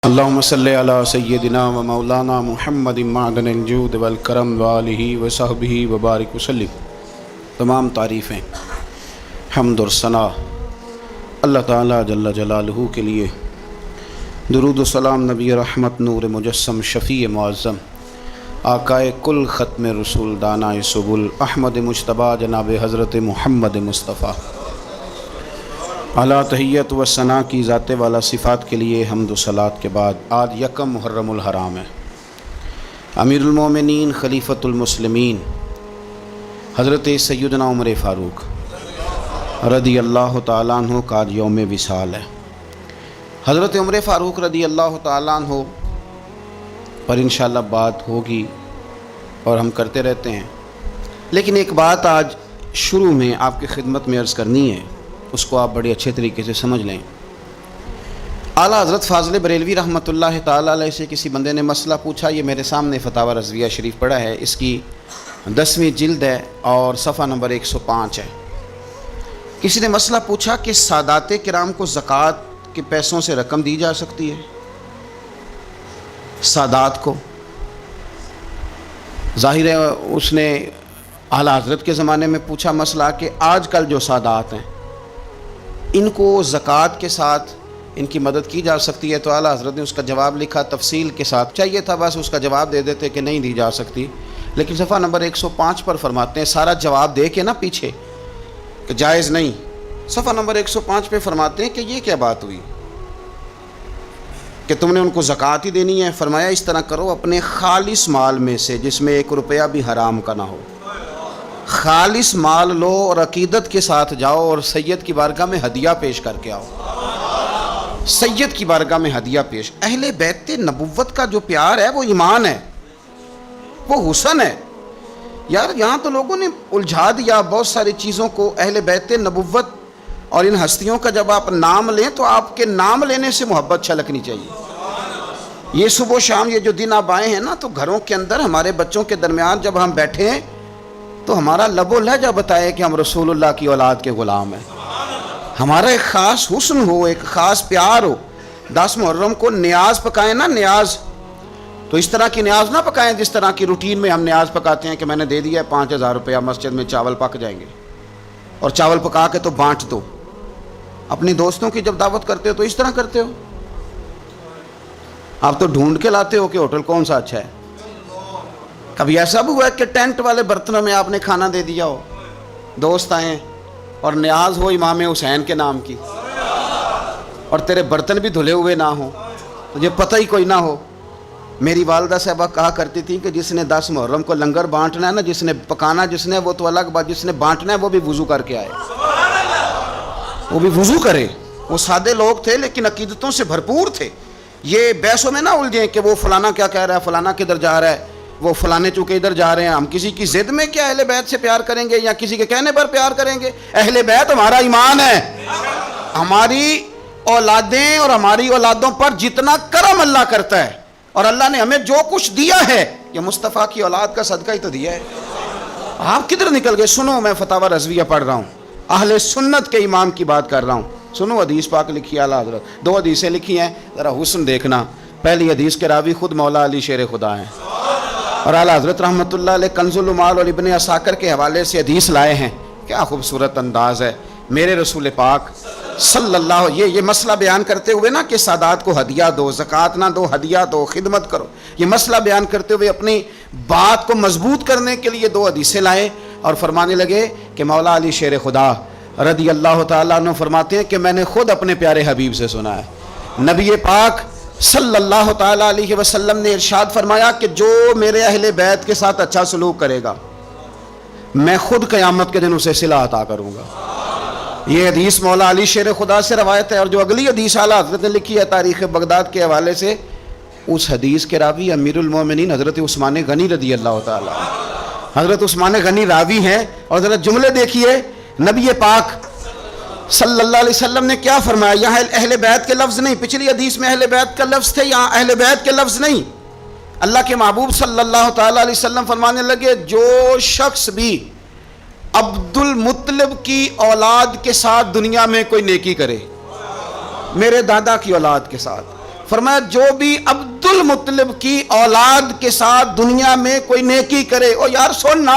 اللہم صلی علی سیدنا و مولانا محمد معدن الجود والکرم وآلہ وصحبہ وبارک وسلم۔ تمام تعریفیں، حمد اور ثنا اللہ تعالیٰ جل جلالہ کے لیے۔ درود و سلام نبی رحمت نور مجسم شفیع معظم آقائے کل ختم رسول دانائے سبل احمد مجتبیٰ جناب حضرت محمد مصطفیٰ اعلیٰ تحیت و ثنا کی ذات والا صفات کے لیے حمد و صلات کے بعد آج یکم محرم الحرام ہے۔ امیر المومنین خلیفۃ المسلمین حضرت سیدنا عمر فاروق رضی اللہ تعالیٰ عنہ کا آج یوم وصال ہے۔ حضرت عمر فاروق رضی اللہ تعالیٰ عنہ پر انشاءاللہ بات ہوگی اور ہم کرتے رہتے ہیں، لیکن ایک بات آج شروع میں آپ کی خدمت میں عرض کرنی ہے، اس کو آپ بڑے اچھے طریقے سے سمجھ لیں۔ اعلیٰ حضرت فاضل بریلوی رحمۃ اللہ تعالیٰ علیہ سے کسی بندے نے مسئلہ پوچھا، یہ میرے سامنے فتاوی رضویہ شریف پڑھا ہے، اس کی 10ویں جلد ہے اور صفحہ نمبر 105 ہے۔ کسی نے مسئلہ پوچھا کہ سادات کرام کو زکوٰۃ کے پیسوں سے رقم دی جا سکتی ہے؟ سادات کو ظاہر ہے اس نے اعلیٰ حضرت کے زمانے میں پوچھا مسئلہ کہ آج کل جو سادات ہیں ان کو زکوٰۃ کے ساتھ ان کی مدد کی جا سکتی ہے؟ تو اعلیٰ حضرت نے اس کا جواب لکھا تفصیل کے ساتھ، چاہیے تھا بس اس کا جواب دے دیتے کہ نہیں دی جا سکتی، لیکن صفحہ نمبر 105 پر فرماتے ہیں، سارا جواب دے کے نا پیچھے کہ جائز نہیں، صفحہ نمبر 105 پہ فرماتے ہیں کہ یہ کیا بات ہوئی کہ تم نے ان کو زکوٰۃ ہی دینی ہے؟ فرمایا اس طرح کرو، اپنے خالص مال میں سے جس میں 1 روپیہ بھی حرام کا نہ ہو، خالص مال لو اور عقیدت کے ساتھ جاؤ اور سید کی بارگاہ میں ہدیہ پیش کر کے آؤ۔ سید کی بارگاہ میں ہدیہ پیش، اہل بیت نبوت کا جو پیار ہے وہ ایمان ہے، وہ حسن ہے۔ یار یہاں تو لوگوں نے الجھا دیا بہت ساری چیزوں کو۔ اہل بیت نبوت اور ان ہستیوں کا جب آپ نام لیں تو آپ کے نام لینے سے محبت چھلکنی چاہیے۔ یہ صبح و شام یہ جو دن آپ آئے ہیں نا، تو گھروں کے اندر ہمارے بچوں کے درمیان جب ہم بیٹھے ہیں تو ہمارا لب و لہجہ بتائے کہ ہم رسول اللہ کی اولاد کے غلام ہیں، ہمارا ایک خاص حسن ہو، ایک خاص پیار ہو۔ 10 محرم کو نیاز پکائیں نا، نیاز تو اس طرح کی نیاز نہ پکائیں جس طرح کی روٹین میں ہم نیاز پکاتے ہیں کہ میں نے دے دیا ہے 5000 روپیہ، مسجد میں چاول پک جائیں گے، اور چاول پکا کے تو بانٹ دو۔ اپنی دوستوں کی جب دعوت کرتے ہو تو اس طرح کرتے ہو؟ آپ تو ڈھونڈ کے لاتے ہو کہ ہوٹل کون سا اچھا ہے۔ کبھی ایسا بھی ہوا ہے کہ ٹینٹ والے برتنوں میں آپ نے کھانا دے دیا ہو، دوست آئیں اور نیاز ہو امام حسین کے نام کی، اور تیرے برتن بھی دھلے ہوئے نہ ہوں، تجھے پتہ ہی کوئی نہ ہو؟ میری والدہ صاحبہ کہا کرتی تھی کہ جس نے 10 محرم کو لنگر بانٹنا ہے نا، جس نے پکانا جس نے وہ تو الگ بات، جس نے بانٹنا ہے وہ بھی وضو کر کے آئے، وہ بھی وضو کرے۔ وہ سادے لوگ تھے لیکن عقیدتوں سے بھرپور تھے۔ یہ بحثوں میں نہ الجھیں کہ وہ فلانا کیا کہہ رہا ہے، فلانا کدھر جا رہا ہے، وہ فلانے چونکہ ادھر جا رہے ہیں۔ ہم کسی کی ضد میں کیا اہل بیت سے پیار کریں گے یا کسی کے کہنے پر پیار کریں گے؟ اہل بیت ہمارا ایمان ہے۔ ہماری اولادیں اور ہماری اولادوں پر جتنا کرم اللہ کرتا ہے، اور اللہ نے ہمیں جو کچھ دیا ہے یہ مصطفیٰ کی اولاد کا صدقہ ہی تو دیا ہے۔ آپ کدھر نکل گئے؟ سنو، میں فتاوی رضویہ پڑھ رہا ہوں، اہل سنت کے امام کی بات کر رہا ہوں۔ سنو، حدیث پاک لکھی ہے اعلیٰ حضرت، 2 حدیثیں لکھی ہیں، ذرا حسن دیکھنا۔ پہلی حدیث کے راوی خود مولا علی شیر خدا ہیں، اور اعلیٰ حضرت رحمۃ اللہ علیہ کنز المال اور ابن عساکر کے حوالے سے حدیث لائے ہیں۔ کیا خوبصورت انداز ہے میرے رسول پاک صلی اللہ، یہ مسئلہ بیان کرتے ہوئے نا کہ سادات کو ہدیہ دو، زکوٰۃ نہ دو، ہدیہ دو، خدمت کرو، یہ مسئلہ بیان کرتے ہوئے اپنی بات کو مضبوط کرنے کے لیے 2 حدیثیں لائے اور فرمانے لگے کہ مولا علی شیر خدا رضی اللہ تعالیٰ عنہ فرماتے ہیں کہ میں نے خود اپنے پیارے حبیب سے سنا ہے، نبی پاک صلی اللہ تعالیٰ علیہ وسلم نے ارشاد فرمایا کہ جو میرے اہل بیت کے ساتھ اچھا سلوک کرے گا میں خود قیامت کے دن اسے صلہ عطا کروں گا۔ یہ حدیث مولا علی شیر خدا سے روایت ہے، اور جو اگلی حدیث اعلیٰ حضرت نے لکھی ہے تاریخ بغداد کے حوالے سے، اس حدیث کے راوی امیر المومنین حضرت عثمان غنی رضی اللہ تعالیٰ، حضرت عثمان غنی راوی ہیں۔ اور ذرا جملے دیکھیے، نبی پاک صلی اللہ علیہ وسلم نے کیا فرمایا؟ یہاں اہل بیت کے لفظ نہیں، پچھلی حدیث میں اہل بیت کا لفظ تھے، یہاں اہل بیت کے لفظ نہیں۔ اللہ کے محبوب صلی اللہ تعالیٰ علیہ وسلم فرمانے لگے، جو شخص بھی عبد المطلب کی اولاد کے ساتھ دنیا میں کوئی نیکی کرے، میرے دادا کی اولاد کے ساتھ، فرمایا جو بھی عبد المطلب کی اولاد کے ساتھ دنیا میں کوئی نیکی کرے. او یار سننا،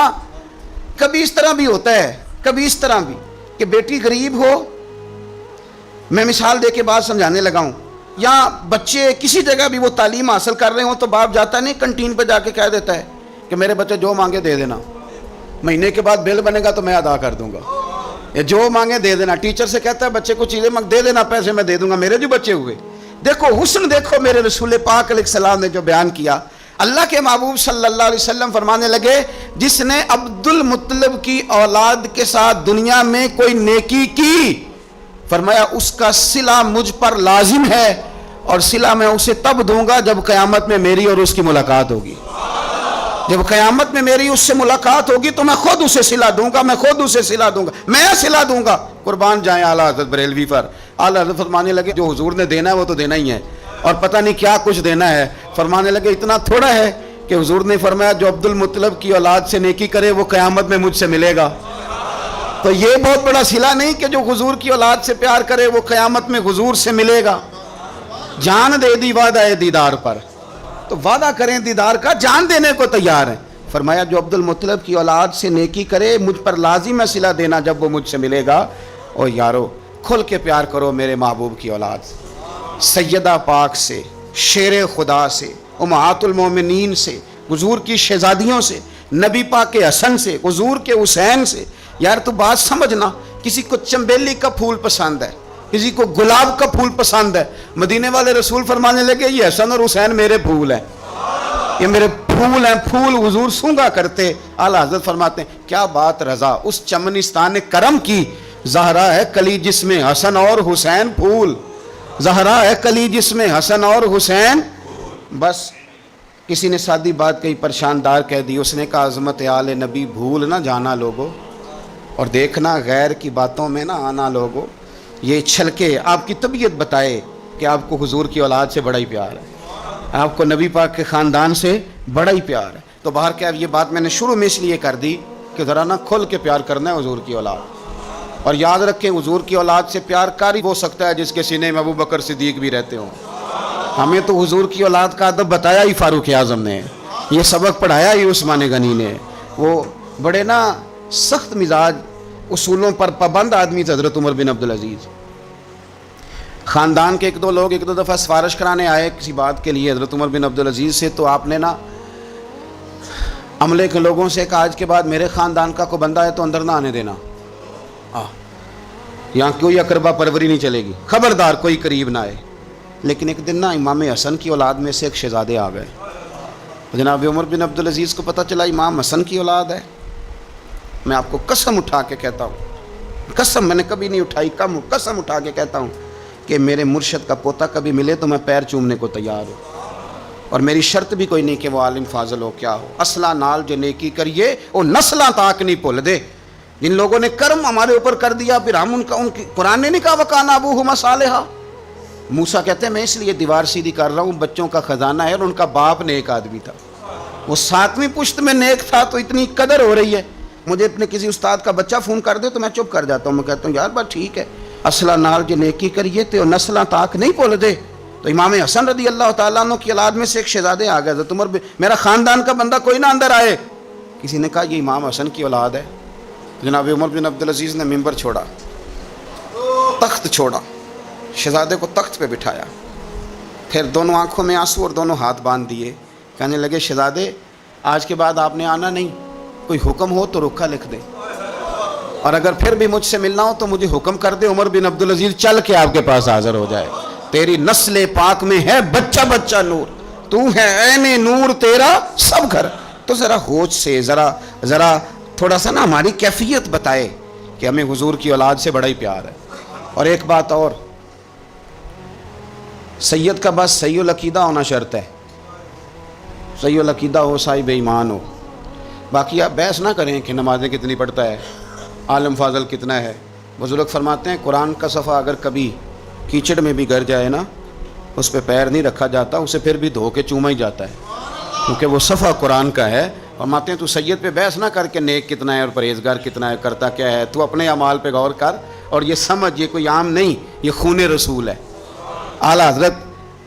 کبھی اس طرح بھی ہوتا ہے، کبھی اس طرح بھی کہ بیٹی غریب ہو، میں مثال دے کے بات سمجھانے لگا ہوں، یا بچے کسی جگہ بھی وہ تعلیم حاصل کر رہے ہوں تو باپ جاتا نہیں کنٹین پہ جا کے کہہ دیتا ہے کہ میرے بچے جو مانگے دے دینا، مہینے کے بعد بل بنے گا تو میں ادا کر دوں گا، یا جو مانگے دے دینا. ٹیچر سے کہتا ہے بچے کو چیزیں دے دینا، پیسے میں دے دوں گا. میرے جو بچے ہوئے، دیکھو حسن، دیکھو میرے رسول پاک علیہ السلام نے جو بیان کیا. اللہ کے محبوب صلی اللہ علیہ وسلم فرمانے لگے جس نے عبد المطلب کی اولاد کے ساتھ دنیا میں کوئی نیکی کی، فرمایا اس کا صلہ مجھ پر لازم ہے، اور صلہ میں اسے تب دوں گا جب قیامت میں میری اور اس کی ملاقات ہوگی. جب قیامت میں میری اس سے ملاقات ہوگی تو میں خود اسے صلہ دوں گا، میں خود اسے صلہ دوں گا، میں صلہ دوں گا. قربان جائیں اعلیٰ حضرت بریلوی پر. اعلیٰ حضرت فرمانے لگے جو حضور نے دینا ہے وہ تو دینا ہی ہے، اور پتہ نہیں کیا کچھ دینا ہے. فرمانے لگے اتنا تھوڑا ہے کہ حضور نے فرمایا جو عبد المطلب کی اولاد سے نیکی کرے وہ قیامت میں مجھ سے ملے گا. تو یہ بہت بڑا صلہ نہیں کہ جو حضور کی اولاد سے پیار کرے وہ قیامت میں حضور سے ملے گا. جان دے دی وعدہ ہے دیدار پر، تو وعدہ کریں دیدار کا، جان دینے کو تیار ہیں. فرمایا جو عبد المطلب کی اولاد سے نیکی کرے مجھ پر لازم ہے صلہ دینا جب وہ مجھ سے ملے گا. اور یارو کھل کے پیار کرو میرے محبوب کی اولاد سے، سیدہ پاک سے، شیر خدا سے، امہات المومنین سے، حضور کی شہزادیوں سے، نبی پاک کے حسن سے، حضور کے حسین سے. یار تو بات سمجھنا، کسی کو چنبیلی کا پھول پسند ہے، کسی کو گلاب کا پھول پسند ہے. مدینے والے رسول فرمانے لگے یہ حسن اور حسین میرے پھول ہیں، یہ میرے پھول ہیں. پھول حضور سونگا کرتے. اعلیٰ حضرت فرماتے ہیں کیا بات رضا اس چمنستان کرم کی، زہرا ہے کلی جس میں حسن اور حسین پھول، زہرا ہے کلی جس میں حسن اور حسین. بس کسی نے سادی بات کہی، پریشان دار کہہ دی. اس نے کہا عظمت آل نبی بھول نہ جانا لوگو، اور دیکھنا غیر کی باتوں میں نہ آنا لوگو. یہ چھلکے آپ کی طبیعت بتائے کہ آپ کو حضور کی اولاد سے بڑا ہی پیار ہے، آپ کو نبی پاک کے خاندان سے بڑا ہی پیار ہے. تو باہر کیا یہ بات میں نے شروع میں اس لیے کر دی کہ ذرا نہ کھل کے پیار کرنا ہے حضور کی اولاد. اور یاد رکھیں حضور کی اولاد سے پیار کاری ہو سکتا ہے جس کے سینے میں ابو بکر صدیق بھی رہتے ہوں. ہمیں تو حضور کی اولاد کا ادب بتایا ہی فاروق اعظم نے، یہ سبق پڑھایا ہی عثمان غنی نے. وہ بڑے نا سخت مزاج، اصولوں پر پابند آدمی تھے حضرت عمر بن عبدالعزیز. خاندان کے ایک دو لوگ ایک دو دفعہ سفارش کرانے آئے کسی بات کے لیے حضرت عمر بن عبدالعزیز سے. تو آپ نے نا عملے کے لوگوں سے کہا آج کے بعد میرے خاندان کا کوئی بندہ ہے تو اندر نہ آنے دینا، یہاں کوئی اقربا پروری نہیں چلے گی، خبردار کوئی قریب نہ آئے. لیکن ایک دن نا امام حسن کی اولاد میں سے ایک شہزادے آ گئے. جناب عمر بن عبدالعزیز کو پتہ چلا امام حسن کی اولاد ہے. میں آپ کو قسم اٹھا کے کہتا ہوں، قسم میں نے کبھی نہیں اٹھائی، قسم اٹھا کے کہتا ہوں کہ میرے مرشد کا پوتا کبھی ملے تو میں پیر چومنے کو تیار ہوں، اور میری شرط بھی کوئی نہیں کہ وہ عالم فاضل ہو کیا ہو. اصلہ نال جو نیکی کریے وہ نسلاں تاک نہیں بھول دے. جن لوگوں نے کرم ہمارے اوپر کر دیا پھر ہم ان کی قرآن نے نہیں کہا وکان ابوہما صالحا. موسیٰ کہتے ہیں میں اس لیے دیوار سیدھی کر رہا ہوں، بچوں کا خزانہ ہے اور ان کا باپ نیک آدمی تھا، وہ 7ویں پشت میں نیک تھا تو اتنی قدر ہو رہی ہے. مجھے اپنے کسی استاد کا بچہ فون کر دے تو میں چپ کر جاتا ہوں، میں کہتا ہوں یار بات ٹھیک ہے، اصلہ نال جو نیکی کریے تو نسلاں تاک نہیں بھول دے. تو امام حسن رضی اللہ تعالیٰ عنہ کی اولاد میں سے ایک شہزادے آ گئے. عمر میرا خاندان کا بندہ کوئی نہ اندر آئے. کسی نے کہا یہ امام حسن کی اولاد ہے. جناب عمر بن عبدالعزیز نے ممبر چھوڑا، تخت چھوڑا، شہزادے کو تخت پہ بٹھایا، پھر دونوں آنکھوں میں آنسو اور دونوں ہاتھ باندھ دیے. کہنے لگے شہزادے آج کے بعد آپ نے آنا نہیں، کوئی حکم ہو تو رکھا لکھ دے، اور اگر پھر بھی مجھ سے ملنا ہو تو مجھے حکم کر دے، عمر بن عبدالعزیز چل کے آپ کے پاس حاضر ہو جائے. تیری نسل پاک میں ہے بچہ بچہ نور، تو ہے عین نور تیرا سب گھر. تو ذرا ہوش سے ذرا تھوڑا سا نا ہماری کیفیت بتائے کہ ہمیں حضور کی اولاد سے بڑا ہی پیار ہے. اور ایک بات اور، سید کا بس صحیح العقیدہ ہونا شرط ہے، صحیح العقیدہ ہو، صاحب ایمان ہو. باقی آپ بحث نہ کریں کہ نمازیں کتنی پڑھتا ہے، عالم فاضل کتنا ہے. بزرگ فرماتے ہیں قرآن کا صفحہ اگر کبھی کیچڑ میں بھی گر جائے نا اس پہ پیر نہیں رکھا جاتا، اسے پھر بھی دھو کے چوما ہی جاتا ہے کیونکہ وہ صفحہ قرآن کا ہے. فرماتے ہیں تو سید پہ بحث نہ کر کے نیک کتنا ہے اور پرہیزگار کتنا ہے، کرتا کیا ہے، تو اپنے اعمال پہ غور کر اور یہ سمجھ یہ کوئی عام نہیں، یہ خون رسول ہے. اعلیٰ حضرت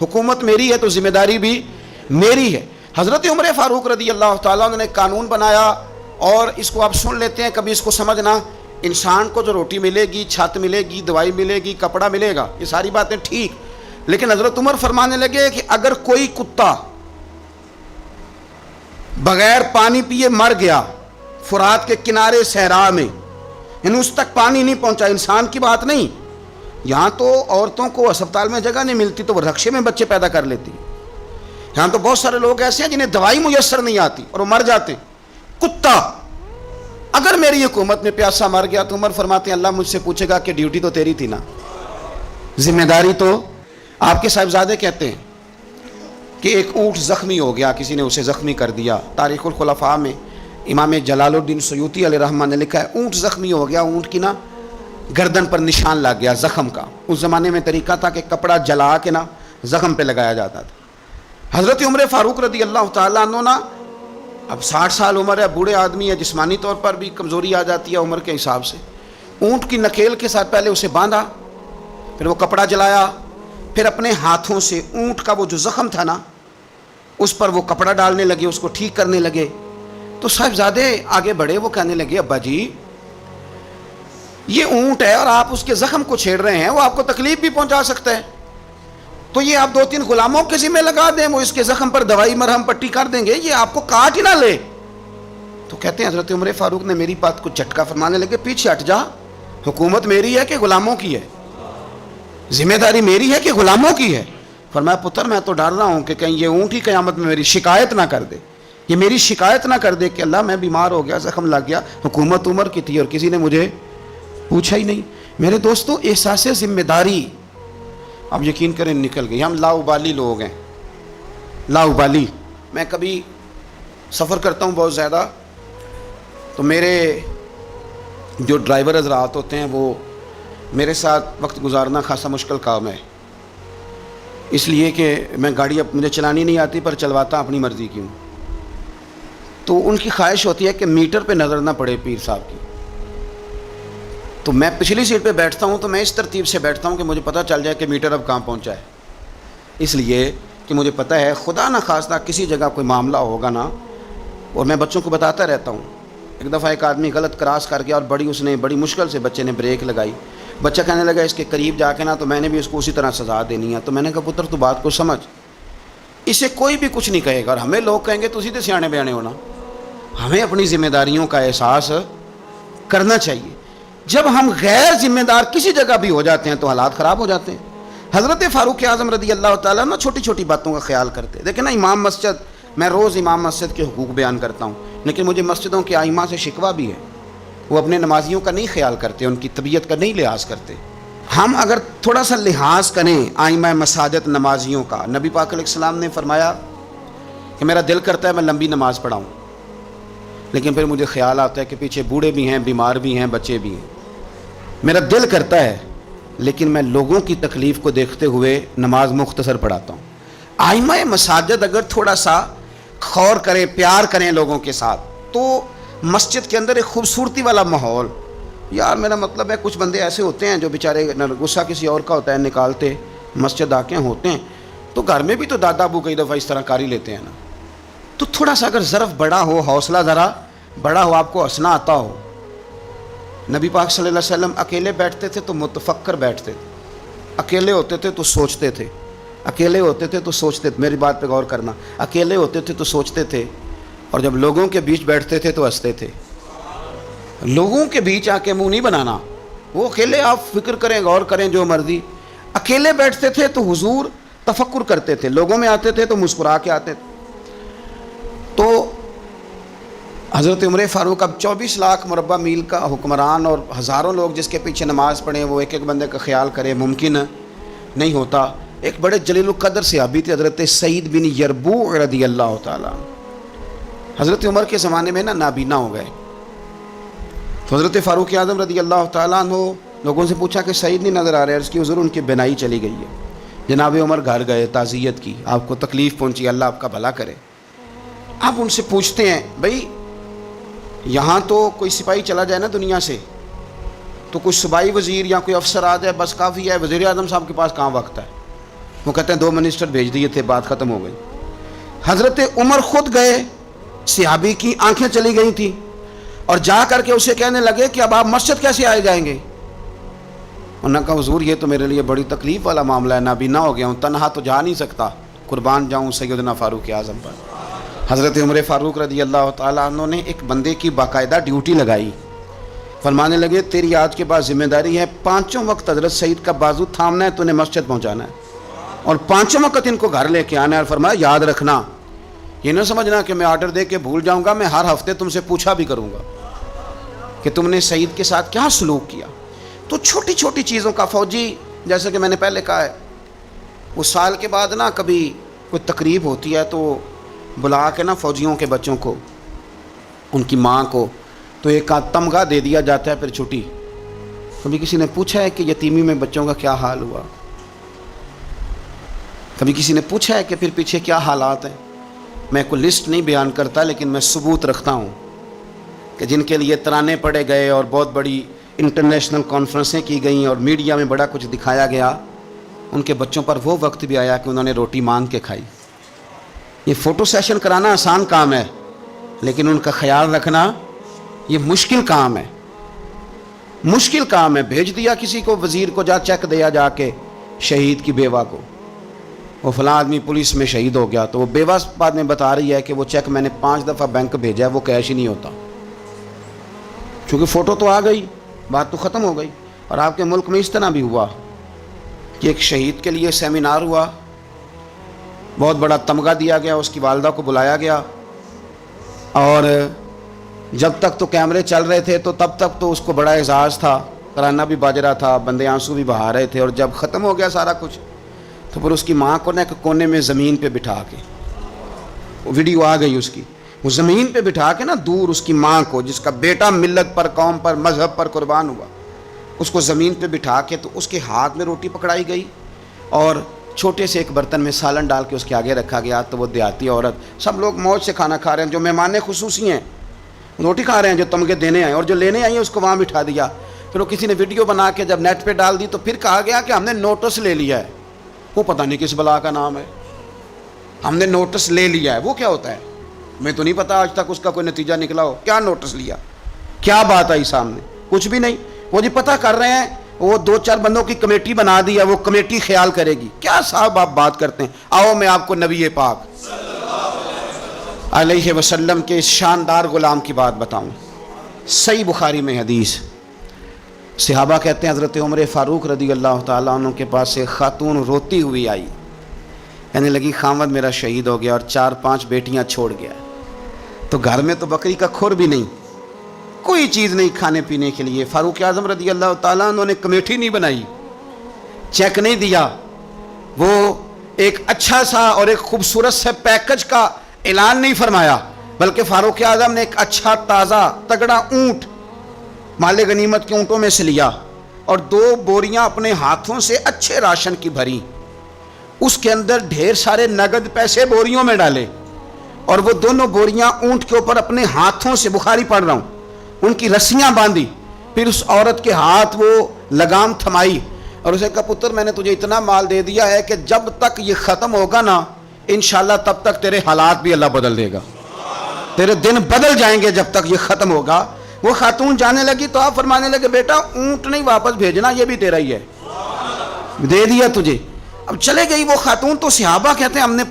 حکومت میری ہے تو ذمہ داری بھی میری ہے. حضرت عمر فاروق رضی اللہ تعالیٰ عنہ نے قانون بنایا، اور اس کو آپ سن لیتے ہیں، کبھی اس کو سمجھنا. انسان کو جو روٹی ملے گی، چھت ملے گی، دوائی ملے گی، کپڑا ملے گا، یہ ساری باتیں ٹھیک، لیکن حضرت عمر فرمانے لگے کہ اگر کوئی کتا بغیر پانی پیے مر گیا فرات کے کنارے صحرا میں، یعنی اس تک پانی نہیں پہنچا، انسان کی بات نہیں، یہاں تو عورتوں کو اسپتال میں جگہ نہیں ملتی تو وہ رکشے میں بچے پیدا کر لیتی، یہاں تو بہت سارے لوگ ایسے ہیں جنہیں دوائی میسر نہیں آتی اور وہ مر جاتے ہیں. کتا اگر میری حکومت میں پیاسا مر گیا تو عمر فرماتے ہیں اللہ مجھ سے پوچھے گا کہ ڈیوٹی تو تیری تھی نا، ذمہ داری تو آپ کے صاحبزادے کہتے ہیں کہ ایک اونٹ زخمی ہو گیا، کسی نے اسے زخمی کر دیا. تاریخ الخلفاء میں امام جلال الدین سیوطی علیہ رحمہ نے لکھا ہے اونٹ زخمی ہو گیا، اونٹ کی نا گردن پر نشان لگ گیا زخم کا. اس زمانے میں طریقہ تھا کہ کپڑا جلا کے نا زخم پہ لگایا جاتا تھا. حضرت عمر فاروق رضی اللہ تعالیٰ عنہ نا اب 60 سال عمر ہے، بوڑھے آدمی ہے، جسمانی طور پر بھی کمزوری آ جاتی ہے عمر کے حساب سے. اونٹ کی نکیل کے ساتھ پہلے اسے باندھا، پھر وہ کپڑا جلایا، پھر اپنے ہاتھوں سے اونٹ کا وہ جو زخم تھا نا اس پر وہ کپڑا ڈالنے لگے، اس کو ٹھیک کرنے لگے. تو صاحبزادے آگے بڑھے، وہ کہنے لگے ابا جی یہ اونٹ ہے اور آپ اس کے زخم کو چھیڑ رہے ہیں، وہ آپ کو تکلیف بھی پہنچا سکتا ہے، تو یہ آپ 2-3 غلاموں کے ذمہ لگا دیں، وہ اس کے زخم پر دوائی مرہم پٹی کر دیں گے، یہ آپ کو کاٹ ہی نہ لے. تو کہتے ہیں حضرت عمر فاروق نے میری بات کو جھٹکا فرمانے لگے پیچھے ہٹ جا، حکومت میری ہے کہ غلاموں کی ہے، ذمہ داری میری ہے کہ غلاموں کی ہے. فرمایا پتر میں تو ڈر رہا ہوں کہ کہیں یہ اونٹ ہی قیامت میں میری شکایت نہ کر دے، یہ میری شکایت نہ کر دے کہ اللہ میں بیمار ہو گیا، زخم لگ گیا، حکومت عمر کی تھی اور کسی نے مجھے پوچھا ہی نہیں. میرے دوستو احساس ذمہ داری اب یقین کریں نکل گئی. ہم لاؤبالی لوگ ہیں، لاؤبالی. میں کبھی سفر کرتا ہوں بہت زیادہ تو میرے جو ڈرائیور حضرات ہوتے ہیں وہ میرے ساتھ وقت گزارنا خاصا مشکل کام ہے، اس لیے کہ میں گاڑی اب مجھے چلانی نہیں آتی پر چلواتا اپنی مرضی کی ہوں. تو ان کی خواہش ہوتی ہے کہ میٹر پہ نظر نہ پڑے پیر صاحب کی. تو میں پچھلی سیٹ پہ بیٹھتا ہوں تو میں اس ترتیب سے بیٹھتا ہوں کہ مجھے پتہ چل جائے کہ میٹر اب کہاں پہنچا ہے، اس لیے کہ مجھے پتہ ہے خدا نہ خواستہ کسی جگہ کوئی معاملہ ہوگا نا. اور میں بچوں کو بتاتا رہتا ہوں. ایک دفعہ ایک آدمی غلط کراس کر گیا اور بڑی مشکل سے بچے نے بریک لگائی. بچہ کہنے لگا اس کے قریب جا کے نا تو میں نے بھی اس کو اسی طرح سزا دینی ہے. تو میں نے کہا پتر تو بات کو سمجھ، اسے کوئی بھی کچھ نہیں کہے گا اور ہمیں لوگ کہیں گے تو اسی تے سیانے بیانے ہونا. ہمیں اپنی ذمہ داریوں کا احساس کرنا چاہیے. جب ہم غیر ذمہ دار کسی جگہ بھی ہو جاتے ہیں تو حالات خراب ہو جاتے ہیں. حضرت فاروق اعظم رضی اللہ تعالیٰ نا چھوٹی چھوٹی باتوں کا خیال کرتے. دیکھیں نا امام مسجد، میں روز امام مسجد کے حقوق بیان کرتا ہوں، لیکن مجھے مسجدوں کے ائمہ سے شکوہ بھی ہے، وہ اپنے نمازیوں کا نہیں خیال کرتے، ان کی طبیعت کا نہیں لحاظ کرتے. ہم اگر تھوڑا سا لحاظ کریں ائمہ مساجد نمازیوں کا. نبی پاک علیہ السلام نے فرمایا کہ میرا دل کرتا ہے میں لمبی نماز پڑھاؤں، لیکن پھر مجھے خیال آتا ہے کہ پیچھے بوڑھے بھی ہیں، بیمار بھی ہیں، بچے بھی ہیں. میرا دل کرتا ہے لیکن میں لوگوں کی تکلیف کو دیکھتے ہوئے نماز مختصر پڑھاتا ہوں. ائمہ مساجد اگر تھوڑا سا غور کریں، پیار کریں لوگوں کے ساتھ، تو مسجد کے اندر ایک خوبصورتی والا ماحول. یار میرا مطلب ہے کچھ بندے ایسے ہوتے ہیں جو بیچارے غصہ کسی اور کا ہوتا ہے نکالتے مسجد آ کے ہوتے ہیں، تو گھر میں بھی تو دادا ابو کئی دفعہ اس طرح کاری لیتے ہیں نا. تو تھوڑا سا اگر ظرف بڑا ہو، حوصلہ ذرا بڑا ہو، آپ کو ہنسنا آتا ہو. نبی پاک صلی اللہ علیہ وسلم اکیلے بیٹھتے تھے تو متفکر بیٹھتے تھے، اکیلے ہوتے تھے تو سوچتے تھے، اکیلے ہوتے تھے تو سوچتے تھے. میری بات پہ غور کرنا، اکیلے ہوتے تھے تو سوچتے تھے، اور جب لوگوں کے بیچ بیٹھتے تھے تو ہنستے تھے. لوگوں کے بیچ آ کے منہ نہیں بنانا. وہ اکیلے آپ فکر کریں، غور کریں جو مرضی. اکیلے بیٹھتے تھے تو حضور تفکر کرتے تھے، لوگوں میں آتے تھے تو مسکرا کے آتے تھے. تو حضرت عمر فاروق اب 24 لاکھ مربع میل کا حکمران اور ہزاروں لوگ جس کے پیچھے نماز پڑھیں، وہ ایک ایک بندے کا خیال کرے، ممکن نہیں ہوتا. ایک بڑے جلیل القدر صحابی تھے حضرت سعید بن یربوع رضی اللہ تعالیٰ. حضرت عمر کے زمانے میں نا نابینا ہو گئے، تو حضرت فاروق اعظم رضی اللہ تعالیٰ عنہ لوگوں سے پوچھا کہ سعید نہیں نظر آ رہے، اس کی حضور ان کی بینائی چلی گئی ہے. جناب عمر گھر گئے، تعزیت کی، آپ کو تکلیف پہنچی، اللہ آپ کا بھلا کرے. آپ ان سے پوچھتے ہیں بھائی یہاں تو کوئی سپاہی چلا جائے نا دنیا سے تو کوئی صوبائی وزیر یا کوئی افسر آ جائے بس کافی ہے، وزیر اعظم صاحب کے پاس کہاں وقت ہے، وہ کہتے ہیں 2 منسٹر بھیج دیے تھے، بات ختم ہو گئی۔ حضرت عمر خود گئے، صحابی کی آنکھیں چلی گئی تھیں، اور جا کر کے اسے کہنے لگے کہ اب آپ مسجد کیسے آئے جائیں گے؟ انہوں نے کہا حضور یہ تو میرے لیے بڑی تکلیف والا معاملہ ہے، نابینا ہو گیا ہوں، تنہا تو جا نہیں سکتا، قربان جاؤں سیدنا فاروق اعظم پر۔ حضرت عمر فاروق رضی اللہ تعالیٰ عنہ نے ایک بندے کی باقاعدہ ڈیوٹی لگائی، فرمانے لگے تیری آج کے بعد ذمہ داری ہے 5 وقت حضرت سعید کا بازو تھامنا ہے، تو انہیں مسجد پہنچانا ہے، اور 5 وقت ان کو گھر لے کے آنا ہے، اور فرمایا یاد رکھنا، یہ نہ سمجھنا کہ میں آرڈر دے کے بھول جاؤں گا، میں ہر ہفتے تم سے پوچھا بھی کروں گا کہ تم نے سعید کے ساتھ کیا سلوک کیا۔ تو چھوٹی چھوٹی چیزوں کا فوجی، جیسے کہ میں نے پہلے کہا ہے، وہ سال کے بعد نا کبھی کوئی تقریب ہوتی ہے تو بلا کے نا فوجیوں کے بچوں کو، ان کی ماں کو، تو ایک آدھ تمغہ دے دیا جاتا ہے، پھر چھٹی۔ کبھی کسی نے پوچھا ہے کہ یتیمی میں بچوں کا کیا حال ہوا؟ کبھی کسی نے پوچھا ہے کہ پھر پیچھے کیا حالات ہیں؟ میں کوئی لسٹ نہیں بیان کرتا، لیکن میں ثبوت رکھتا ہوں کہ جن کے لیے ترانے پڑے گئے اور بہت بڑی انٹرنیشنل کانفرنسیں کی گئیں اور میڈیا میں بڑا کچھ دکھایا گیا، ان کے بچوں پر وہ وقت بھی آیا کہ انہوں نے روٹی مانگ کے کھائی۔ یہ فوٹو سیشن کرانا آسان کام ہے، لیکن ان کا خیال رکھنا یہ مشکل کام ہے، مشکل کام ہے۔ بھیج دیا کسی کو، وزیر کو جا چیک دیا جا کے شہید کی بیوہ کو، وہ فلاں آدمی پولیس میں شہید ہو گیا، تو وہ بیوہ بعد میں بتا رہی ہے کہ وہ چیک میں نے 5 دفعہ بینک بھیجا ہے، وہ کیش ہی نہیں ہوتا، چونکہ فوٹو تو آ گئی، بات تو ختم ہو گئی۔ اور آپ کے ملک میں اس طرح بھی ہوا کہ ایک شہید کے لیے سیمینار ہوا، بہت بڑا تمغہ دیا گیا، اس کی والدہ کو بلایا گیا، اور جب تک تو کیمرے چل رہے تھے تو تب تک تو اس کو بڑا اعزاز تھا، ترانہ بھی باج رہا تھا، بندے آنسو بھی بہا رہے تھے، اور جب ختم ہو گیا سارا کچھ تو پھر اس کی ماں کو نا ایک کونے میں زمین پہ بٹھا کے، وہ ویڈیو آ گئی اس کی، وہ زمین پہ بٹھا کے نا دور اس کی ماں کو، جس کا بیٹا ملت پر، قوم پر، مذہب پر قربان ہوا، اس کو زمین پہ بٹھا کے، تو اس کے ہاتھ میں روٹی پکڑائی گئی اور چھوٹے سے ایک برتن میں سالن ڈال کے اس کے آگے رکھا گیا۔ تو وہ دیہاتی عورت، سب لوگ موج سے کھانا کھا رہے ہیں، جو مہمان خصوصی ہیں روٹی کھا رہے ہیں، جو تمغے دینے آئے، اور جو لینے آئی ہیں اس کو وہاں بٹھا دیا۔ پھر وہ کسی نے ویڈیو بنا کے جب نیٹ پہ ڈال دی تو پھر کہا گیا کہ ہم نے نوٹس لے لیا ہے، وہ پتہ نہیں کس بلا کا نام ہے، ہم نے نوٹس لے لیا ہے، وہ کیا ہوتا ہے؟ میں تو نہیں پتا آج تک اس کا کوئی نتیجہ نکلا ہو، کیا نوٹس لیا، کیا بات آئی سامنے؟ کچھ بھی نہیں، وہ جی پتہ کر رہے ہیں، وہ 2-4 بندوں کی کمیٹی بنا دی ہے، وہ کمیٹی خیال کرے گی۔ کیا صاحب آپ بات کرتے ہیں؟ آؤ میں آپ کو نبی پاک علیہ وسلم کے اس شاندار غلام کی بات بتاؤں۔ صحیح بخاری میں حدیث، صحابہ کہتے ہیں حضرت عمر فاروق رضی اللہ تعالیٰ عنہ کے پاس سے خاتون روتی ہوئی آئی، کہنے لگی خامد میرا شہید ہو گیا اور 4-5 بیٹیاں چھوڑ گیا، تو گھر میں تو بکری کا کھر بھی نہیں، کوئی چیز نہیں کھانے پینے کے لیے۔ فاروق اعظم رضی اللہ تعالیٰ عنہ نے کمیٹی نہیں بنائی، چیک نہیں دیا، وہ ایک اچھا سا اور ایک خوبصورت سے پیکج کا اعلان نہیں فرمایا، بلکہ فاروق اعظم نے ایک اچھا تازہ تگڑا اونٹ مال غنیمت کے اونٹوں میں سے لیا اور 2 بوریاں اپنے ہاتھوں سے اچھے راشن کی بھری، اس کے اندر ڈھیر سارے نگد پیسے بوریوں میں ڈالے، اور وہ دونوں بوریاں اونٹ کے اوپر اپنے ہاتھوں سے، بخاری پڑھ رہا ہوں، ان کی رسیاں باندھی، پھر اس عورت کے ہاتھ وہ لگام تھمائی اور اسے کہا پتر میں نے تجھے اتنا مال دے دیا ہے کہ جب تک یہ ختم ہوگا نا انشاءاللہ تب تک تیرے حالات بھی اللہ بدل دے گا، تیرے دن بدل جائیں گے جب تک یہ ختم ہوگا۔ وہ خاتون جانے لگی تو آپ فرمانے لگے بیٹا اونٹ نہیں واپس بھیجنا، یہ بھی تیرا ہی ہے، دے دیا تجھے۔ اب چلے گئی وہ خاتون، تو صحابہ کہتے ہیں ہم نے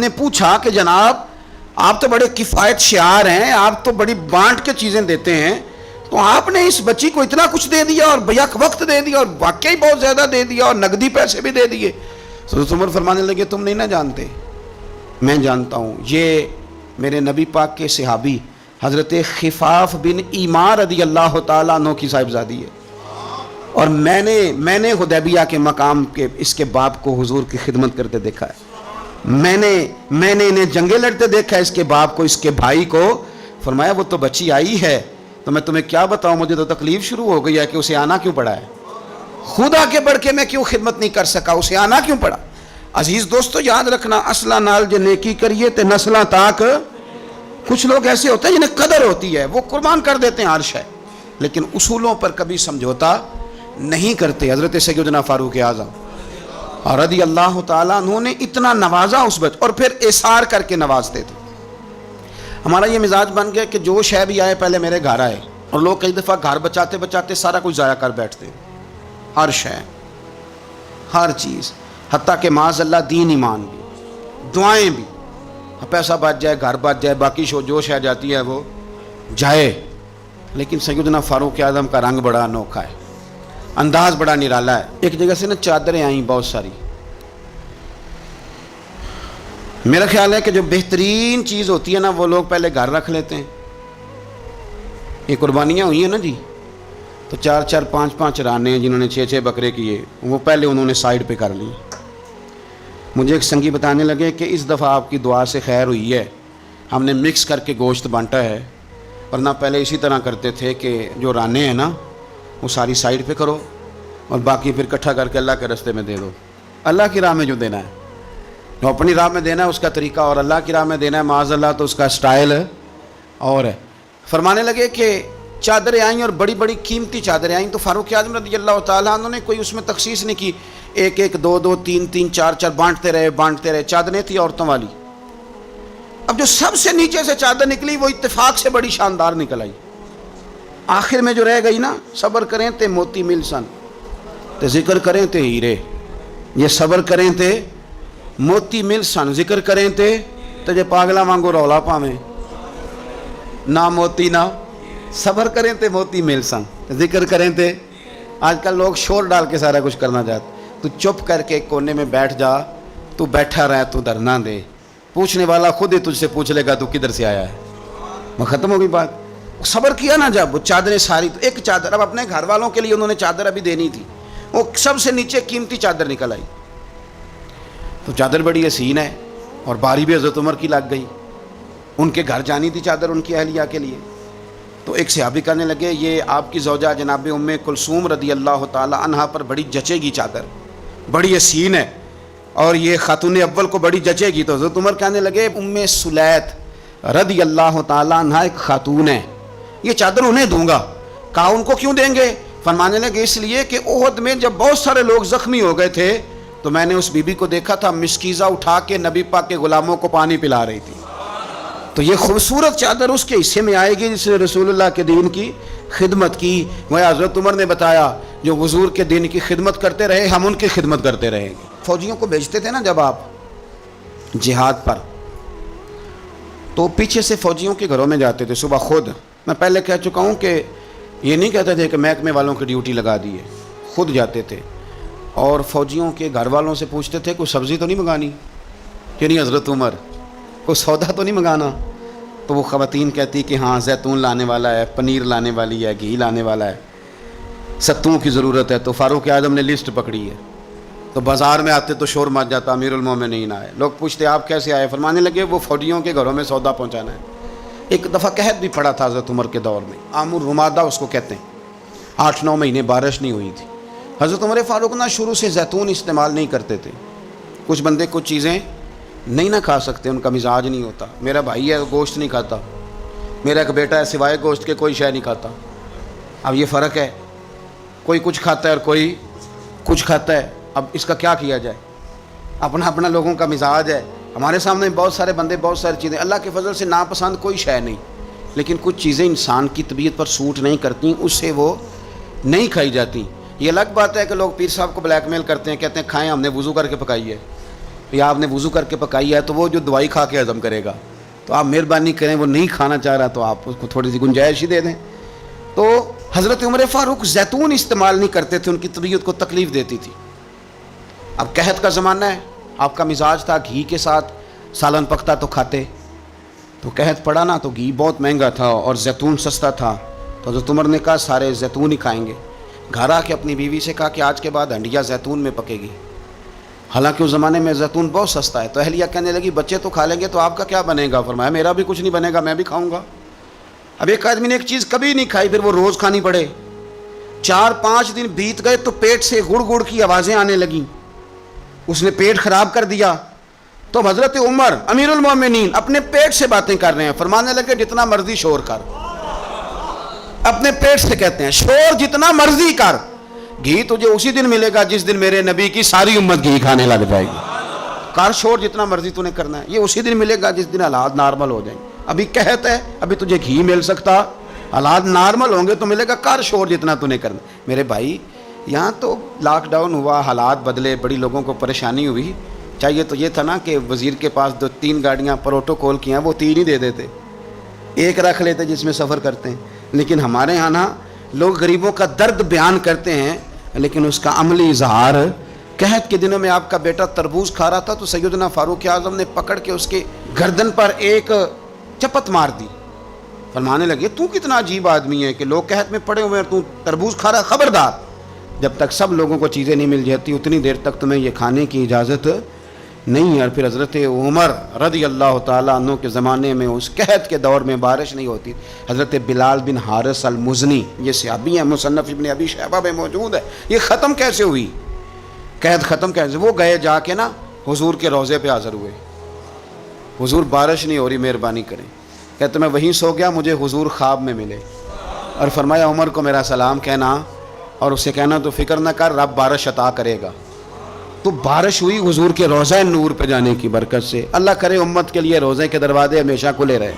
پوچھا کہ جناب آپ تو بڑے کفایت شعار ہیں، آپ تو بڑی بانٹ کے چیزیں دیتے ہیں، تو آپ نے اس بچی کو اتنا کچھ دے دیا اور بیک وقت دے دیا اور واقعی بہت زیادہ دے دیا اور نقدی پیسے بھی دے دیے۔ حضرت عمر فرمانے لگے تم نہیں نہ جانتے، میں جانتا ہوں، یہ میرے نبی پاک کے صحابی حضرت خفاف بن ایمار رضی اللہ تعالیٰ عنہ کی صاحبزادی ہے، اور میں نے حدیبیہ کے مقام کے اس کے باپ کو حضور کی خدمت کرتے دیکھا ہے، میں نے انہیں جنگیں لڑتے دیکھا ہے، اس کے باپ کو، اس کے بھائی کو۔ فرمایا وہ تو بچی آئی ہے تو میں تمہیں کیا بتاؤں، مجھے تو تکلیف شروع ہو گئی ہے کہ اسے آنا کیوں پڑا ہے، خدا کے بڑھ کے میں کیوں خدمت نہیں کر سکا، اسے آنا کیوں پڑا۔ عزیز دوستو یاد رکھنا، اصلہ نال جو نیکی کریے تے نسلاں تاک، کچھ لوگ ایسے ہوتے ہیں جنہیں قدر ہوتی ہے، وہ قربان کر دیتے ہیں ہر شے، لیکن اصولوں پر کبھی سمجھوتا نہیں کرتے. حضرت سیدنا فاروق اعظم رضی اللہ تعالیٰ عنہ نے اتنا نوازا اس بچے، اور پھر اثار کر کے نوازتے تھے. ہمارا یہ مزاج بن گیا کہ جو شے بھی آئے پہلے میرے گھر آئے، اور لوگ کئی دفعہ گھر بچاتے بچاتے سارا کچھ ضائع کر بیٹھتے ہیں. ہر شے، ہر چیز، حتیٰ کہ معاذ اللہ دین ایمان بھی، دعائیں بھی. پیسہ بچ جائے، گھر بچ جائے، باقی جو شے جاتی ہے وہ جائے. لیکن سیدنا فاروق اعظم کا رنگ بڑا انوکھا ہے، انداز بڑا نرالا ہے. ایک جگہ سے نا چادریں آئیں بہت ساری. میرا خیال ہے کہ جو بہترین چیز ہوتی ہے نا وہ لوگ پہلے گھر رکھ لیتے ہیں. یہ قربانیاں ہوئی ہیں نا جی، تو 4 5 رانے جنہوں نے 6 بکرے کیے وہ پہلے انہوں نے سائڈ پہ کر لی. مجھے ایک سنگی بتانے لگے کہ اس دفعہ آپ کی دعا سے خیر ہوئی ہے، ہم نے مکس کر کے گوشت بانٹا ہے، ورنہ پہلے اسی طرح کرتے تھے کہ جو رانے ہیں نا وہ ساری سائڈ پہ کرو اور باقی پھر اکٹھا کر کے اللہ کے راستے میں دے دو. اللہ کی راہ میں جو دینا ہے، جو اپنی راہ میں دینا ہے اس کا طریقہ، اور اللہ کی راہ میں دینا ہے معاذ اللہ تو اس کا سٹائل اور ہے. فرمانے لگے کہ چادریں آئیں اور بڑی بڑی قیمتی چادریں آئیں، تو فاروق اعظم رضی اللہ تعالیٰ عنہ نے کوئی اس میں تخصیص نہیں کی، 1 2 2 3 3 4 4 بانٹتے رہے. چادریں تھی عورتوں والی. اب جو سب سے نیچے سے چادر نکلی وہ اتفاق سے بڑی شاندار نکل آئی. آخر میں جو رہ گئی نا، صبر کریں تے موتی مل سن تے ذکر کریں تے ہیرے. یہ صبر کریں تے موتی مل سن، ذکر کریں تے جے پاگلا وانگو رولا پاویں، نہ موتی نہ صبر کریں تے موتی مل سن، ذکر کریں تے. آج کل لوگ شور ڈال کے سارا کچھ کرنا چاہتے. تو چپ کر کے کونے میں بیٹھ جا، تو بیٹھا رہ، تو ڈرنا دے. پوچھنے والا خود ہی تجھ سے پوچھ لے گا تو کدھر سے آیا ہے. وہ ختم ہو گئی بات. صبر کیا نا جب وہ چادریں ساری، تو ایک چادر اب اپنے گھر والوں کے لیے انہوں نے چادر ابھی دینی تھی، وہ سب سے نیچے قیمتی چادر نکل آئی. تو چادر بڑی حسین ہے اور باری بھی حضرت عمر کی لگ گئی. ان کے گھر جانی تھی چادر ان کی اہلیہ کے لیے. تو ایک صحابی کہنے لگے یہ آپ کی زوجہ جناب ام کلثوم رضی اللہ تعالی عنہا پر بڑی جچے گی چادر، بڑی حسین ہے، اور یہ خاتون اول کو بڑی جچے گی. تو حضرت عمر کہنے لگے ام سلیت رضی اللہ تعالی عنہا ایک خاتون ہے، یہ چادر انہیں دوں گا. کہا ان کو کیوں دیں گے؟ فرمانے لگے اس لیے کہ احد میں جب بہت سارے لوگ زخمی ہو گئے تھے تو میں نے اس بی بی کو دیکھا تھا مسکیزہ اٹھا کے نبی پاک کے غلاموں کو پانی پلا رہی تھی. تو یہ خوبصورت چادر اس کے حصے میں آئے گی جس نے رسول اللہ کے دین کی خدمت کی. وہ حضرت عمر نے بتایا جو حضور کے دین کی خدمت کرتے رہے ہم ان کی خدمت کرتے رہیں گے. فوجیوں کو بھیجتے تھے نا جب آپ جہاد پر، تو پیچھے سے فوجیوں کے گھروں میں جاتے تھے صبح خود. میں پہلے کہہ چکا ہوں کہ یہ نہیں کہتے تھے کہ محکمے والوں کی ڈیوٹی لگا دی ہے، خود جاتے تھے اور فوجیوں کے گھر والوں سے پوچھتے تھے کوئی سبزی تو نہیں منگانی؟ کہ نہیں حضرت عمر، کوئی سودا تو نہیں منگانا؟ تو وہ خواتین کہتی کہ ہاں زیتون لانے والا ہے، پنیر لانے والی ہے، گھی لانے والا ہے، ستوں کی ضرورت ہے. تو فاروق اعظم نے لسٹ پکڑی ہے. تو بازار میں آتے تو شور مچ جاتا، امیر المومنین آئے. لوگ پوچھتے آپ کیسے آئے؟ فرمانے لگے وہ فوجیوں کے گھروں میں سودا پہنچانا ہے. ایک دفعہ قحط بھی پڑا تھا حضرت عمر کے دور میں، عام الرمادہ اس کو کہتے ہیں. 8 9 مہینے بارش نہیں ہوئی تھی. حضرت عمر فاروق نہ شروع سے زیتون استعمال نہیں کرتے تھے. کچھ بندے کچھ چیزیں نہیں نہ کھا سکتے، ان کا مزاج نہیں ہوتا. میرا بھائی ہے گوشت نہیں کھاتا، میرا ایک بیٹا ہے سوائے گوشت کے کوئی شے نہیں کھاتا. اب یہ فرق ہے، کوئی کچھ کھاتا ہے اور کوئی کچھ کھاتا ہے. اب اس کا کیا کیا جائے؟ اپنا اپنا لوگوں کا مزاج ہے. ہمارے سامنے بہت سارے بندے بہت ساری چیزیں، اللہ کے فضل سے ناپسند کوئی شے نہیں، لیکن کچھ چیزیں انسان کی طبیعت پر سوٹ نہیں کرتی، اس سے وہ نہیں کھائی جاتی. یہ الگ بات ہے کہ لوگ پیر صاحب کو بلیک میل کرتے ہیں، کہتے ہیں کھائیں، ہم نے وضو کر کے پکائی ہے، یا آپ نے وضو کر کے پکائی ہے تو وہ جو دوائی کھا کے ہضم کرے گا. تو آپ مہربانی کریں، وہ نہیں کھانا چاہ رہا تو آپ اس کو تھوڑی سی گنجائش ہی دے دیں. تو حضرت عمر فاروق زیتون استعمال نہیں کرتے تھے، ان کی طبیعت کو تکلیف دیتی تھی. اب قحط کا زمانہ ہے، آپ کا مزاج تھا گھی کے ساتھ سالن پکتا تو کھاتے. تو قحط پڑا نا تو گھی بہت مہنگا تھا اور زیتون سستا تھا. تو حضرت عمر نے کہا سارے زیتون ہی کھائیں گے. گھر آ کے اپنی بیوی سے کہا کہ آج کے بعد ہنڈیا زیتون میں پکے گی. حالانکہ اس زمانے میں زیتون بہت سستا ہے. تو اہلیہ کہنے لگی بچے تو کھا لیں گے تو آپ کا کیا بنے گا؟ فرمایا میرا بھی کچھ نہیں بنے گا، میں بھی کھاؤں گا. اب ایک آدمی نے ایک چیز کبھی نہیں کھائی، پھر وہ روز کھانی پڑے. 4 5 دن بیت گئے تو پیٹ سے گڑ گڑ کی آوازیں آنے لگیں. اس نے پیٹ خراب کر دیا. تو حضرت عمر امیر المومنین اپنے پیٹ سے باتیں کر رہے ہیں. فرمانے لگے جتنا مرضی شور کر، اپنے پیٹ سے کہتے ہیں شور جتنا مرضی کر، گھی تجھے اسی دن ملے گا جس دن میرے نبی کی ساری امت گھی کھانے لگ جائے گی۔ کر شور جتنا مرضی تو نے کرنا ہے، یہ اسی دن ملے گا جس دن حالات نارمل ہو جائیں۔ ابھی کہتا ہے ابھی تجھے گھی مل سکتا، حالات نارمل ہوں گے تو ملے گا، کر شور جتنا تو نے کرنا۔ میرے بھائی یہاں تو لاک ڈاؤن ہوا، حالات بدلے، بڑی لوگوں کو پریشانی ہوئی، چاہیے تو یہ تھا نا کہ وزیر کے پاس 2-3 گاڑیاں پروٹوکول کی ہیں، وہ 3 ہی دے دیتے، ایک رکھ لیتے جس میں سفر کرتے ہیں۔ لیکن ہمارے یہاں نا لوگ غریبوں کا درد بیان کرتے ہیں لیکن اس کا عملی اظہار۔ قحط کے دنوں میں آپ کا بیٹا تربوز کھا رہا تھا تو سیدنا فاروق اعظم نے پکڑ کے اس کے گردن پر ایک چپت مار دی، فرمانے لگے تو کتنا عجیب آدمی ہے کہ لوگ قحط میں پڑے ہوئے ہیں، تو تربوز کھا رہا ہے، خبردار، جب تک سب لوگوں کو چیزیں نہیں مل جاتی اتنی دیر تک تمہیں یہ کھانے کی اجازت نہیں ہے۔ اور پھر حضرت عمر رضی اللہ تعالیٰ عنہ کے زمانے میں اس قحط کے دور میں بارش نہیں ہوتی، حضرت بلال بن حارث المزنی، یہ صحابی ہیں، مصنف ابن ابی شیبہ میں موجود ہے، یہ ختم کیسے ہوئی، قحط ختم کیسے؟ وہ گئے جا کے نا حضور کے روضے پہ حاضر ہوئے، حضور بارش نہیں ہو رہی مہربانی کریں، کہتے میں وہیں سو گیا، مجھے حضور خواب میں ملے اور فرمایا عمر کو میرا سلام کہنا اور اسے کہنا تو فکر نہ کر رب بارش عطا کرے گا۔ تو بارش ہوئی حضور کے روضہ نور پہ جانے کی برکت سے۔ اللہ کرے امت کے لیے روضے کے دروازے ہمیشہ کھلے رہے،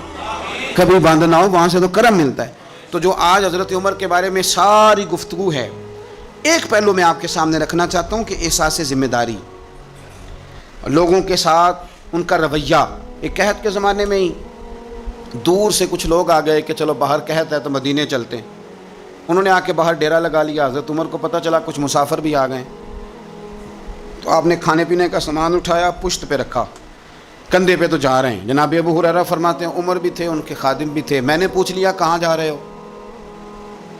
کبھی بند نہ ہو، وہاں سے تو کرم ملتا ہے۔ تو جو آج حضرت عمر کے بارے میں ساری گفتگو ہے، ایک پہلو میں آپ کے سامنے رکھنا چاہتا ہوں کہ احساس ذمہ داری، لوگوں کے ساتھ ان کا رویہ۔ ایک قحط کے زمانے میں ہی دور سے کچھ لوگ آ گئے کہ چلو باہر قحط ہے تو مدینے چلتے ہیں، انہوں نے آ کے باہر ڈیرا لگا لیا۔ حضرت عمر کو پتہ چلا کچھ مسافر بھی آ گئے، تو آپ نے کھانے پینے کا سامان اٹھایا، پشت پہ رکھا، کندھے پہ تو جا رہے ہیں۔ جناب ابو ہریرہ فرماتے ہیں عمر بھی تھے، ان کے خادم بھی تھے، میں نے پوچھ لیا کہاں جا رہے ہو؟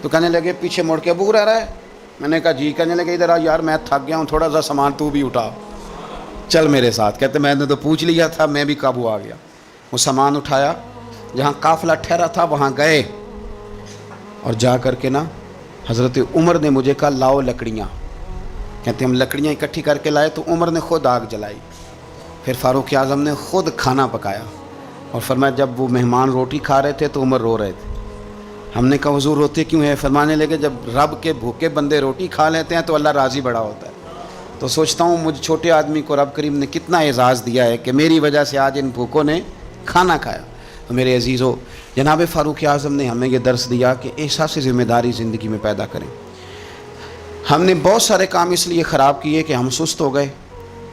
تو کہنے لگے پیچھے مڑ کے ابو ہریرہ ہے؟ میں نے کہا جی۔ کہنے لگے ادھر آ یار میں تھک گیا ہوں، تھوڑا سا سامان تو بھی اٹھا، چل میرے ساتھ۔ کہتے میں نے تو پوچھ لیا تھا، میں بھی قابو آ گیا۔ وہ سامان اٹھایا، جہاں قافلہ ٹھہرا تھا وہاں گئے اور جا کر کے نا حضرت عمر نے مجھے کہا لاؤ لکڑیاں۔ کہتے ہم لکڑیاں اکٹھی کر کے لائے تو عمر نے خود آگ جلائی، پھر فاروق اعظم نے خود کھانا پکایا اور فرمایا جب وہ مہمان روٹی کھا رہے تھے تو عمر رو رہے تھے۔ ہم نے کہا حضور روتے کیوں ہیں؟ فرمانے لگے جب رب کے بھوکے بندے روٹی کھا لیتے ہیں تو اللہ راضی بڑا ہوتا ہے۔ تو سوچتا ہوں مجھ چھوٹے آدمی کو رب کریم نے کتنا اعزاز دیا ہے کہ میری وجہ سے آج ان بھوکوں نے کھانا کھایا۔ تو میرے عزیزو، جناب فاروق اعظم نے ہمیں یہ درس دیا کہ احساس ذمہ داری زندگی میں پیدا کریں۔ ہم نے بہت سارے کام اس لیے خراب کیے کہ ہم سست ہو گئے،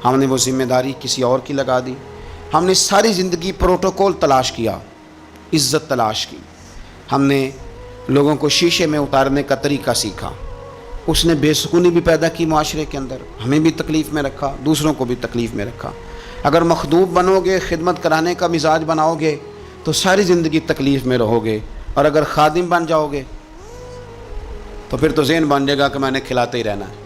ہم نے وہ ذمہ داری کسی اور کی لگا دی۔ ہم نے ساری زندگی پروٹوکول تلاش کیا، عزت تلاش کی، ہم نے لوگوں کو شیشے میں اتارنے کا طریقہ سیکھا، اس نے بے سکونی بھی پیدا کی معاشرے کے اندر، ہمیں بھی تکلیف میں رکھا، دوسروں کو بھی تکلیف میں رکھا۔ اگر مخدوم بنو گے، خدمت کرانے کا مزاج بناؤ گے تو ساری زندگی تکلیف میں رہو گے، اور اگر خادم بن جاؤ گے تو پھر تو ذہن بن جائے گا کہ میں نے کھلاتے ہی رہنا ہے۔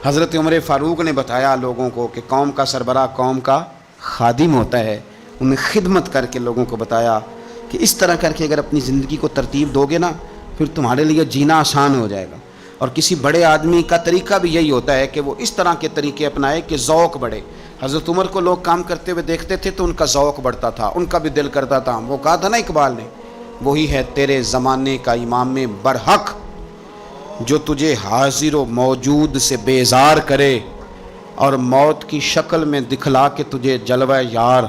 حضرت عمر فاروق نے بتایا لوگوں کو کہ قوم کا سربراہ قوم کا خادم ہوتا ہے، انہیں خدمت کر کے لوگوں کو بتایا کہ اس طرح کر کے اگر اپنی زندگی کو ترتیب دو گے نا پھر تمہارے لیے جینا آسان ہو جائے گا۔ اور کسی بڑے آدمی کا طریقہ بھی یہی ہوتا ہے کہ وہ اس طرح کے طریقے اپنائے کہ ذوق بڑھے۔ حضرت عمر کو لوگ کام کرتے ہوئے دیکھتے تھے تو ان کا ذوق بڑھتا تھا، ان کا بھی دل کرتا تھا۔ وہ کہا تھا نا اقبال نے، وہی ہے تیرے زمانے کا امام برحق جو تجھے حاضر و موجود سے بیزار کرے اور موت کی شکل میں دکھلا کے تجھے جلوہ یار،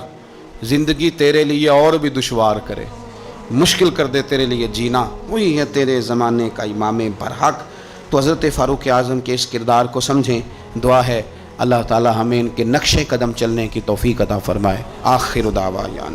زندگی تیرے لیے اور بھی دشوار کرے، مشکل کر دے تیرے لیے جینا، وہی ہے تیرے زمانے کا امام برحق۔ تو حضرت فاروق اعظم کے اس کردار کو سمجھیں۔ دعا ہے اللہ تعالی ہمیں ان کے نقش قدم چلنے کی توفیق عطا فرمائے۔ آخر دعوانا